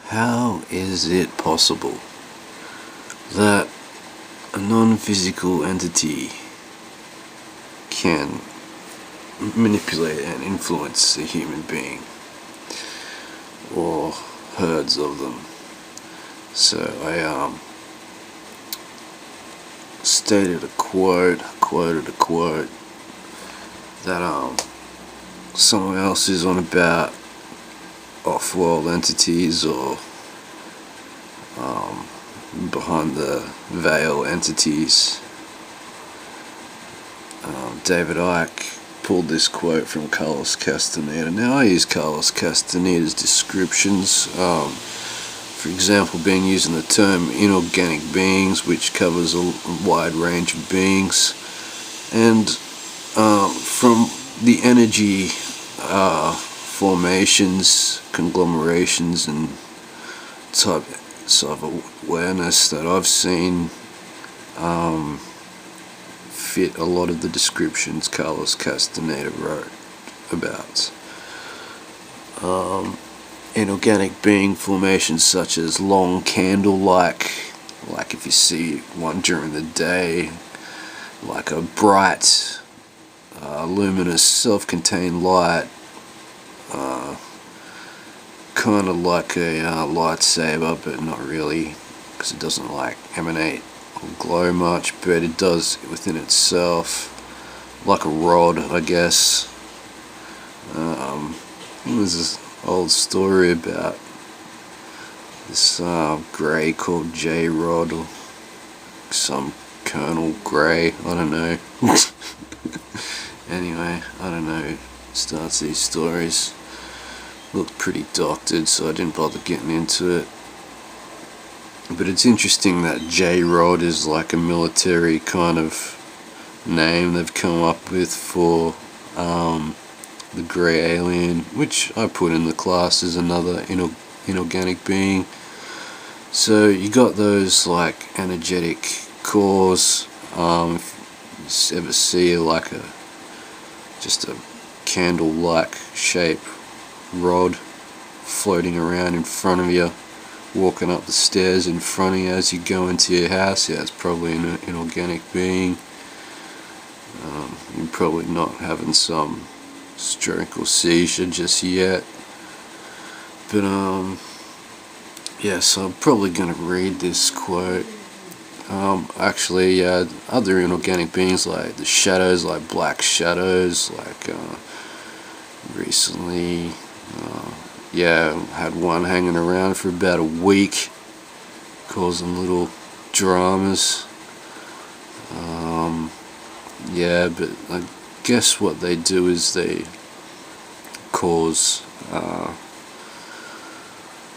How is it possible that a non-physical entity can manipulate and influence a human being, or herds of them? So I quoted a quote that someone else is on about off-world entities, or behind the veil entities. David Icke pulled this quote from Carlos Castaneda. Now I use Carlos Castaneda's descriptions, for example, being using the term inorganic beings, which covers a wide range of beings, and from the energy formations, conglomerations, and types of awareness that I've seen fit a lot of the descriptions Carlos Castaneda wrote about. Inorganic being formations such as long candle-like, like if you see one during the day, like a bright, luminous, self-contained light, kind of like a lightsaber, but not really, because it doesn't emanate or glow much, but it does within itself, like a rod, I guess. There's this old story about this Grey called J Rod, or some Colonel Grey, I don't know. Anyway, I don't know who starts these stories. Looked pretty doctored, so I didn't bother getting into it. But it's interesting that J Rod is like a military kind of name they've come up with for the grey alien, which I put in the class as another inorganic being. So you got those like energetic cores. If you ever see just a candle-like shape rod floating around in front of you, walking up the stairs in front of you as you go into your house, yeah, it's probably an inorganic being. You're probably not having some stroke or seizure just yet, but yeah, so I'm probably gonna read this quote. Actually, other inorganic beings like the shadows, like black shadows, recently, had one hanging around for about a week, causing little dramas. But I guess what they do is they cause,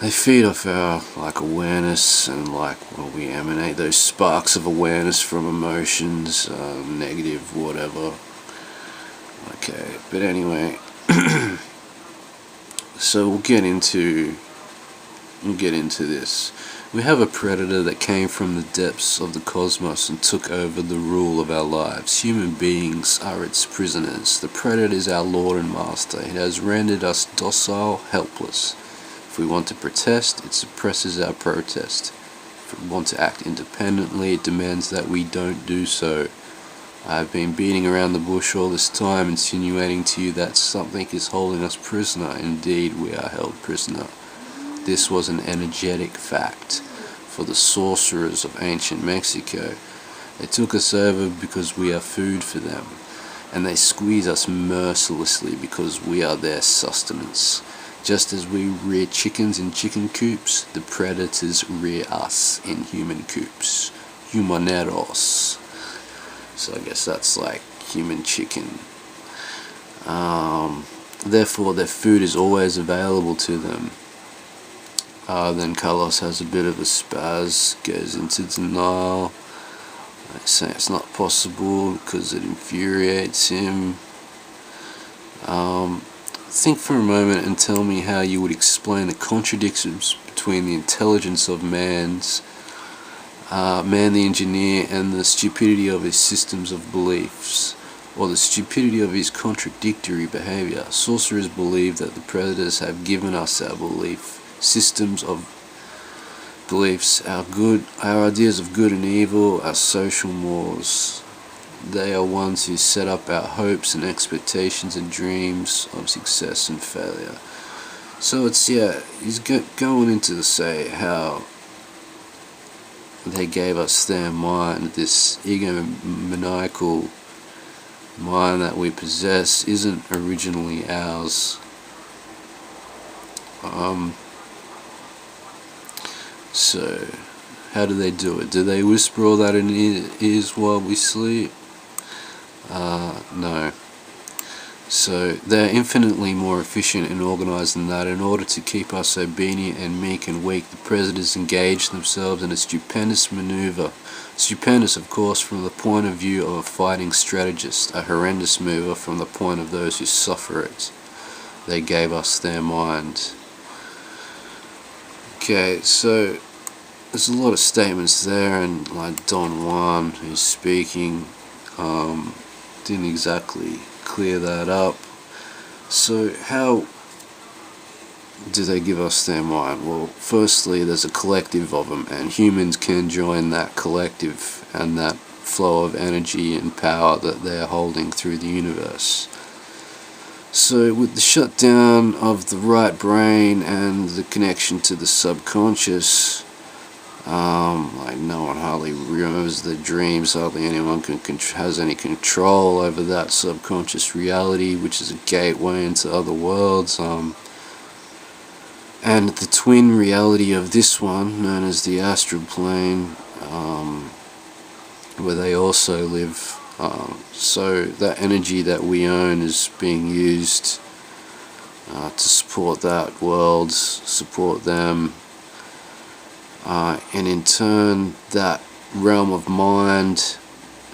they feed off our awareness, and we emanate those sparks of awareness from emotions, negative, whatever. Okay, but anyway, so we'll get into this. We have a predator that came from the depths of the cosmos and took over the rule of our lives. Human beings are its prisoners. The predator is our lord and master. It has rendered us docile, helpless. If we want to protest, it suppresses our protest. If we want to act independently, it demands that we don't do so. I have been beating around the bush all this time, insinuating to you that something is holding us prisoner. Indeed, we are held prisoner. This was an energetic fact for the sorcerers of ancient Mexico. They took us over because we are food for them, and they squeeze us mercilessly because we are their sustenance. Just as we rear chickens in chicken coops, the predators rear us in human coops. Humaneros. So I guess that's like human chicken. Therefore, their food is always available to them. Then Carlos has a bit of a spaz, goes into denial, saying it's not possible because it infuriates him. Think for a moment and tell me how you would explain the contradictions between the intelligence of man the engineer, and the stupidity of his systems of beliefs, or the stupidity of his contradictory behavior. Sorcerers believe that the predators have given us our belief systems of beliefs, our ideas of good and evil, our social mores. They are ones who set up our hopes and expectations and dreams of success and failure. So he's going into to say how they gave us their mind, this egomaniacal mind that we possess isn't originally ours. So how do they do it? Do they whisper all that in ears while we sleep? No. So they're infinitely more efficient and organized than that. In order to keep us obedient and meek and weak, the predators engage themselves in a stupendous maneuver. Stupendous, of course, from the point of view of a fighting strategist, a horrendous mover from the point of those who suffer it. They gave us their mind. Okay, so there's a lot of statements there, and like Don Juan, who's speaking, didn't exactly clear that up. So how do they give us their mind? Well, firstly, there's a collective of them, and humans can join that collective and that flow of energy and power that they're holding through the universe. So with the shutdown of the right brain and the connection to the subconscious, like no one hardly remembers their dreams, hardly anyone has any control over that subconscious reality, which is a gateway into other worlds, and the twin reality of this one, known as the astral plane, where they also live. So that energy that we own is being used to support that world, support them, and in turn that realm of mind,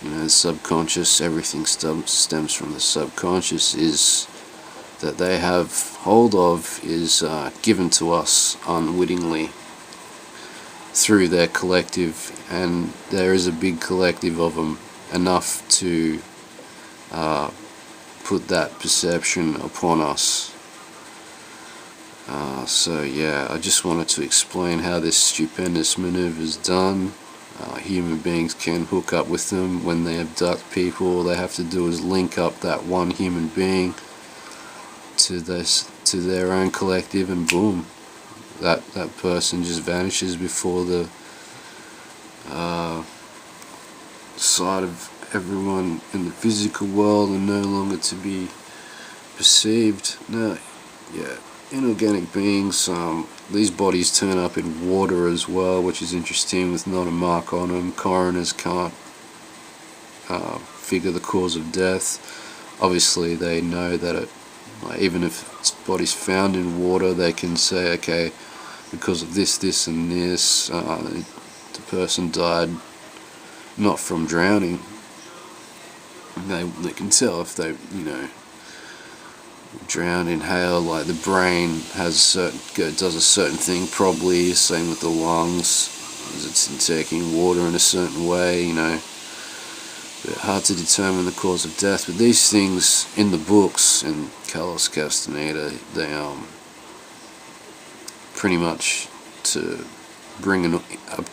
the subconscious, everything stems from the subconscious, is that they have hold of, is given to us unwittingly through their collective, and there is a big collective of them, enough to put that perception upon us. I just wanted to explain how this stupendous maneuver is done. Human beings can hook up with them when they abduct people. All they have to do is link up that one human being to their own collective, and boom, that person just vanishes before the sight of everyone in the physical world and no longer to be perceived. Now, inorganic beings, these bodies turn up in water as well, which is interesting, with not a mark on them. Coroners can't figure the cause of death. Obviously they know that even if its body's found in water, they can say, okay, because of this and this, the person died not from drowning. They can tell if they drowned in hail. Like the brain does a certain thing, probably same with the lungs, as it's taking water in a certain way, but hard to determine the cause of death. But these things in the books, in Carlos Castaneda, they pretty much to bring a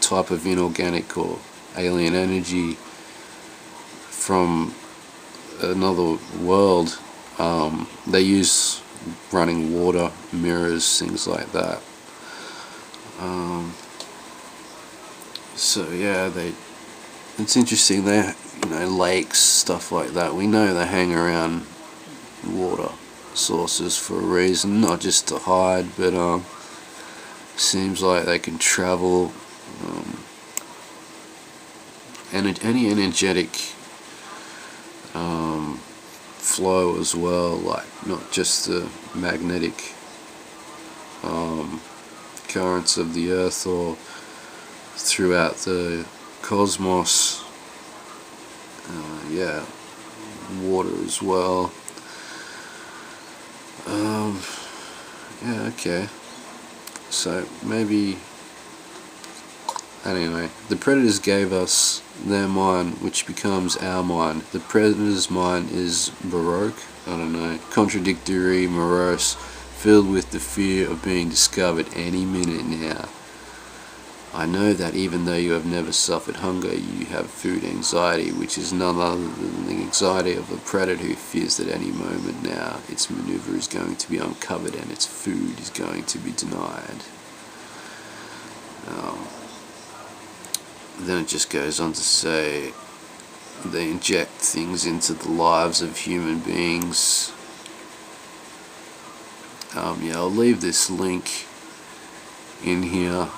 type of inorganic or alien energy from another world. They use running water, mirrors, things like that. It's interesting. They, lakes, stuff like that. We know they hang around water sources for a reason, not just to hide, but seems like they can travel. And any energetic flow as well, like not just the magnetic currents of the earth or throughout the cosmos. Water as well. Okay. So maybe, anyway, the predators gave us their mind, which becomes our mind. The predator's mind is baroque, contradictory, morose, filled with the fear of being discovered any minute now. I know that even though you have never suffered hunger, you have food anxiety, which is none other than the anxiety of a predator who fears that any moment now its maneuver is going to be uncovered and its food is going to be denied. Then it just goes on to say they inject things into the lives of human beings. Yeah, I'll leave this link in here.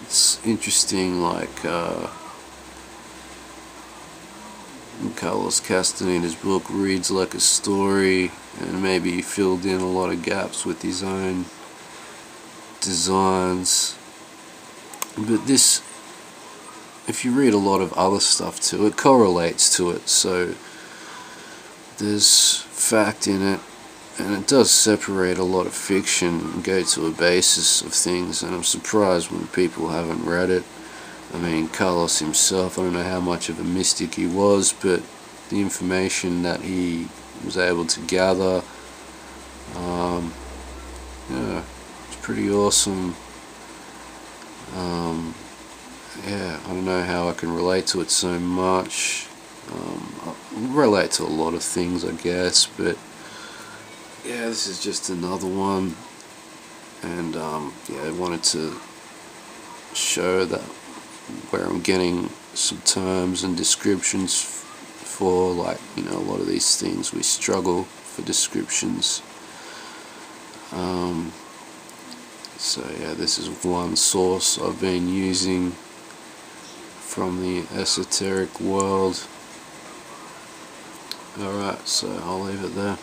It's interesting, like Carlos Castaneda's book reads like a story, and maybe he filled in a lot of gaps with his own designs. But this, if you read a lot of other stuff too, it correlates to it, so there's fact in it. And it does separate a lot of fiction and go to a basis of things, and I'm surprised when people haven't read it. I mean, Carlos himself, I don't know how much of a mystic he was, but the information that he was able to gather, yeah, it's pretty awesome. Yeah, I don't know how I can relate to it so much. I relate to a lot of things, I guess, but yeah, this is just another one, and yeah, I wanted to show that where I'm getting some terms and descriptions for, like, you know, a lot of these things we struggle for descriptions. So yeah, this is one source I've been using from the esoteric world. Alright, so I'll leave it there.